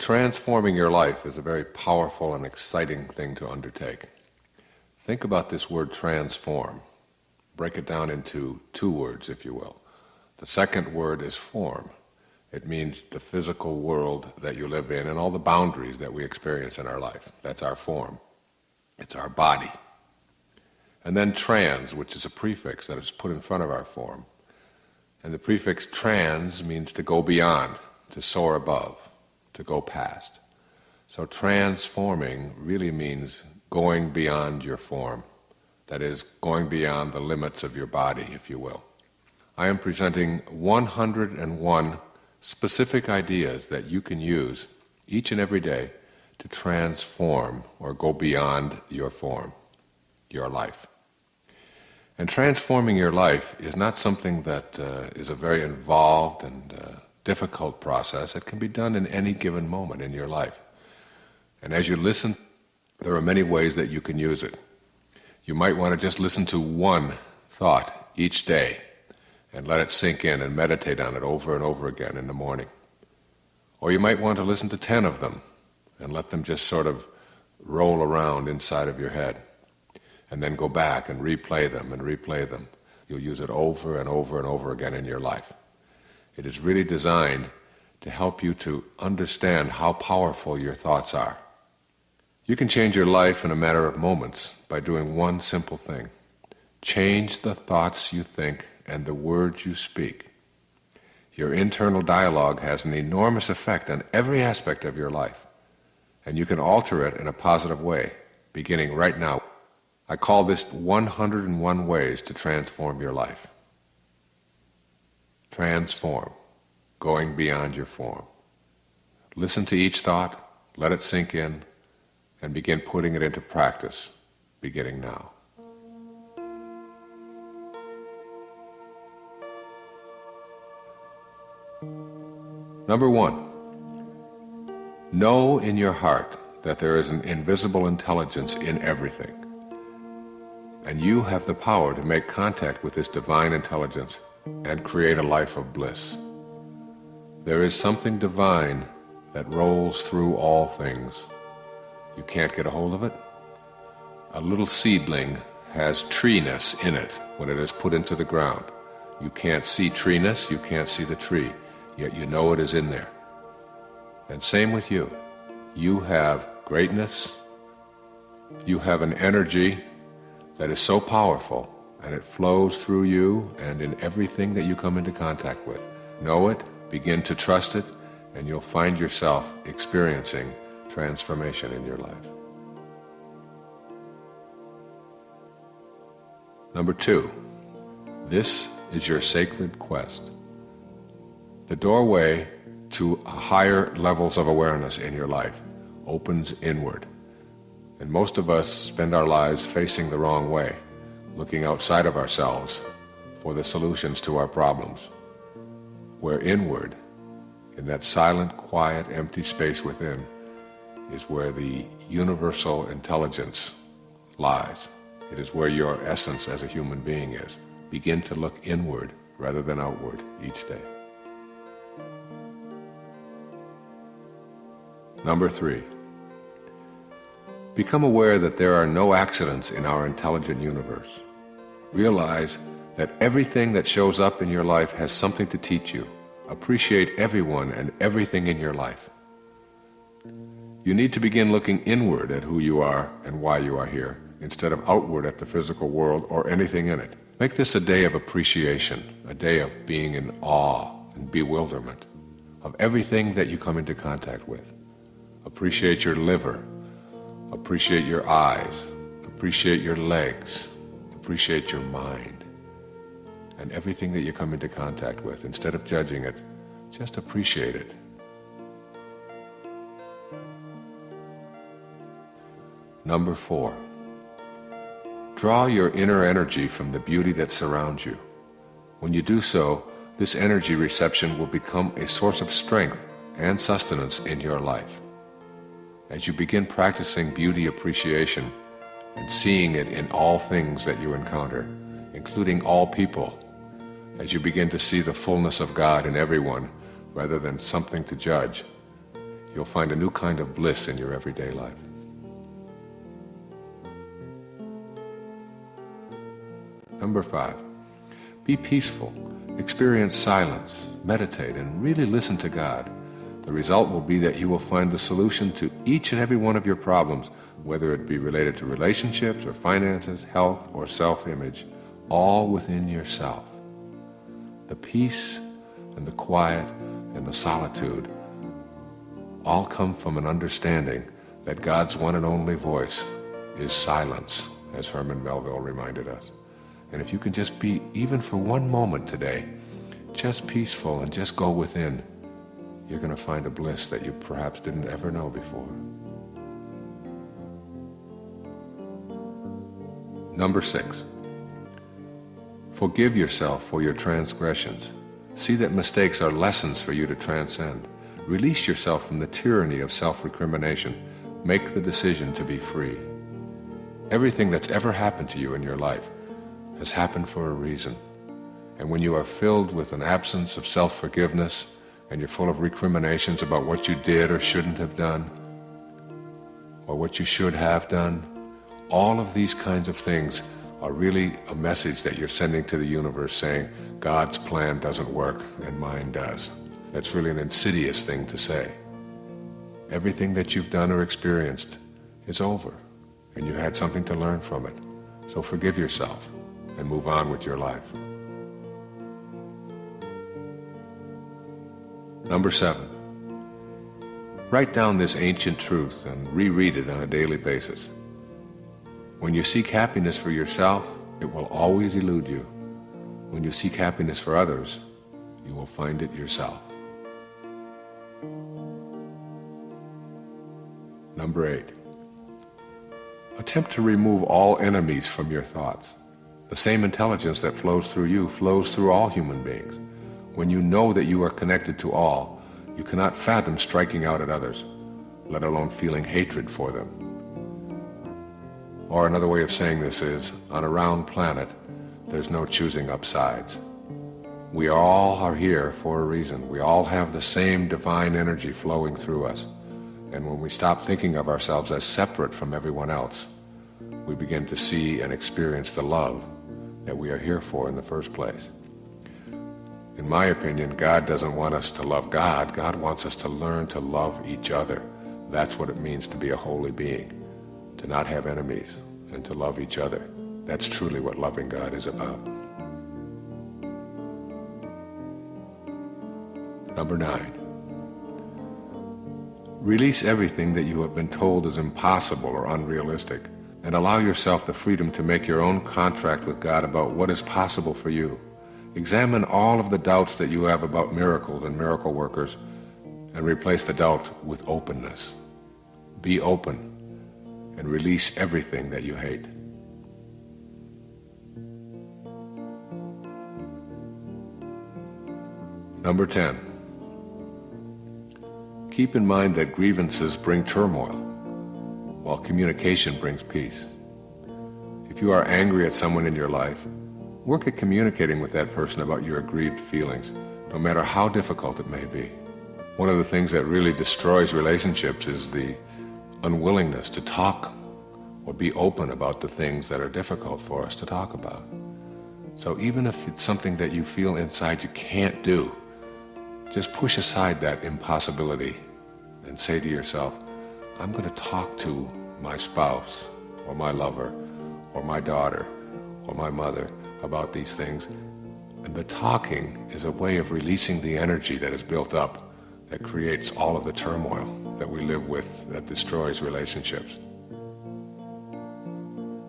Transforming your life is a very powerful and exciting thing to undertake. Think about this word transform. Break it down into two words, if you will. The second word is form. It means the physical world that you live in and all the boundaries that we experience in our life. That's our form. It's our body. And then trans, which is a prefix that is put in front of our form. And the prefix trans means to go beyond, to soar above, to go past. So transforming really means going beyond your form. That is, going beyond the limits of your body, if you will. I am presenting 101 specific ideas that you can use each and every day to transform or go beyond your form, your life. And transforming your life is not something that is a very involved and difficult process. It can be done in any given moment in your life. And as you listen, there are many ways that you can use it. You might want to just listen to one thought each day and let it sink in and meditate on it over and over again in the morning. Or you might want to listen to 10 of them and let them just sort of roll around inside of your head, and then go back and replay them and replay them. You'll use it over and over and over again in your life. It is really designed to help you to understand how powerful your thoughts are. You can change your life in a matter of moments by doing one simple thing. Change the thoughts you think and the words you speak. Your internal dialogue has an enormous effect on every aspect of your life, and you can alter it in a positive way, beginning right now. I call this 101 ways to transform your life. Transform, going beyond your form. Listen to each thought, let it sink in, and begin putting it into practice, beginning now. Number 1, know in your heart that there is an invisible intelligence in everything, and you have the power to make contact with this divine intelligence and create a life of bliss. There is something divine that rolls through all things. You can't get a hold of it? A little seedling has treeness in it when it is put into the ground. You can't see treeness, you can't see the tree, yet you know it is in there. And same with you. You have greatness, you have an energy that is so powerful, and it flows through you and in everything that you come into contact with. Know it, begin to trust it, and you'll find yourself experiencing transformation in your life. Number 2, this is your sacred quest. The doorway to higher levels of awareness in your life opens inward. And most of us spend our lives facing the wrong way, looking outside of ourselves for the solutions to our problems. Where inward, in that silent, quiet, empty space within, is where the universal intelligence lies. It is where your essence as a human being is. Begin to look inward rather than outward each day. Number 3, become aware that there are no accidents in our intelligent universe. Realize that everything that shows up in your life has something to teach you. Appreciate everyone and everything in your life. You need to begin looking inward at who you are and why you are here, instead of outward at the physical world or anything in it. Make this a day of appreciation, a day of being in awe and bewilderment of everything that you come into contact with. Appreciate your liver, appreciate your eyes, appreciate your legs, appreciate your mind, and everything that you come into contact with. Instead of judging it, just appreciate it. Number 4, draw your inner energy from the beauty that surrounds you. When you do so, this energy reception will become a source of strength and sustenance in your life. As you begin practicing beauty appreciation and seeing it in all things that you encounter, including all people, as you begin to see the fullness of God in everyone rather than something to judge, you'll find a new kind of bliss in your everyday life. Number 5, be peaceful. Experience silence, meditate, and really listen to God. The result will be that you will find the solution to each and every one of your problems, whether it be related to relationships or finances, health or self-image, all within yourself. The peace and the quiet and the solitude all come from an understanding that God's one and only voice is silence, as Herman Melville reminded us. And if you can just be, even for one moment today, just peaceful and just go within, you're going to find a bliss that you perhaps didn't ever know before. Number 6, forgive yourself for your transgressions. See that mistakes are lessons for you to transcend. Release yourself from the tyranny of self-recrimination. Make the decision to be free. Everything that's ever happened to you in your life has happened for a reason. And when you are filled with an absence of self-forgiveness and you're full of recriminations about what you did or shouldn't have done, or what you should have done, all of these kinds of things are really a message that you're sending to the universe saying, God's plan doesn't work and mine does. That's really an insidious thing to say. Everything that you've done or experienced is over, and you had something to learn from it. So forgive yourself and move on with your life. Number 7, write down this ancient truth and reread it on a daily basis. When you seek happiness for yourself, it will always elude you. When you seek happiness for others, you will find it yourself. Number 8, attempt to remove all enemies from your thoughts. The same intelligence that flows through you flows through all human beings. When you know that you are connected to all, you cannot fathom striking out at others, let alone feeling hatred for them. Or another way of saying this is, on a round planet, there's no choosing up sides. We all are here for a reason. We all have the same divine energy flowing through us. And when we stop thinking of ourselves as separate from everyone else, we begin to see and experience the love that we are here for in the first place. In my opinion, God doesn't want us to love God. God wants us to learn to love each other. That's what it means to be a holy being, to not have enemies and to love each other. That's truly what loving God is about. Number 9, release everything that you have been told is impossible or unrealistic, and allow yourself the freedom to make your own contract with God about what is possible for you. Examine all of the doubts that you have about miracles and miracle workers, and replace the doubt with openness. Be open and release everything that you hate. Number 10, keep in mind that grievances bring turmoil, while communication brings peace. If you are angry at someone in your life, work at communicating with that person about your aggrieved feelings, no matter how difficult it may be. One of the things that really destroys relationships is the unwillingness to talk or be open about the things that are difficult for us to talk about. So even if it's something that you feel inside you can't do, just push aside that impossibility and say to yourself, I'm going to talk to my spouse or my lover or my daughter or my mother about these things. And the talking is a way of releasing the energy that is built up that creates all of the turmoil that we live with that destroys relationships.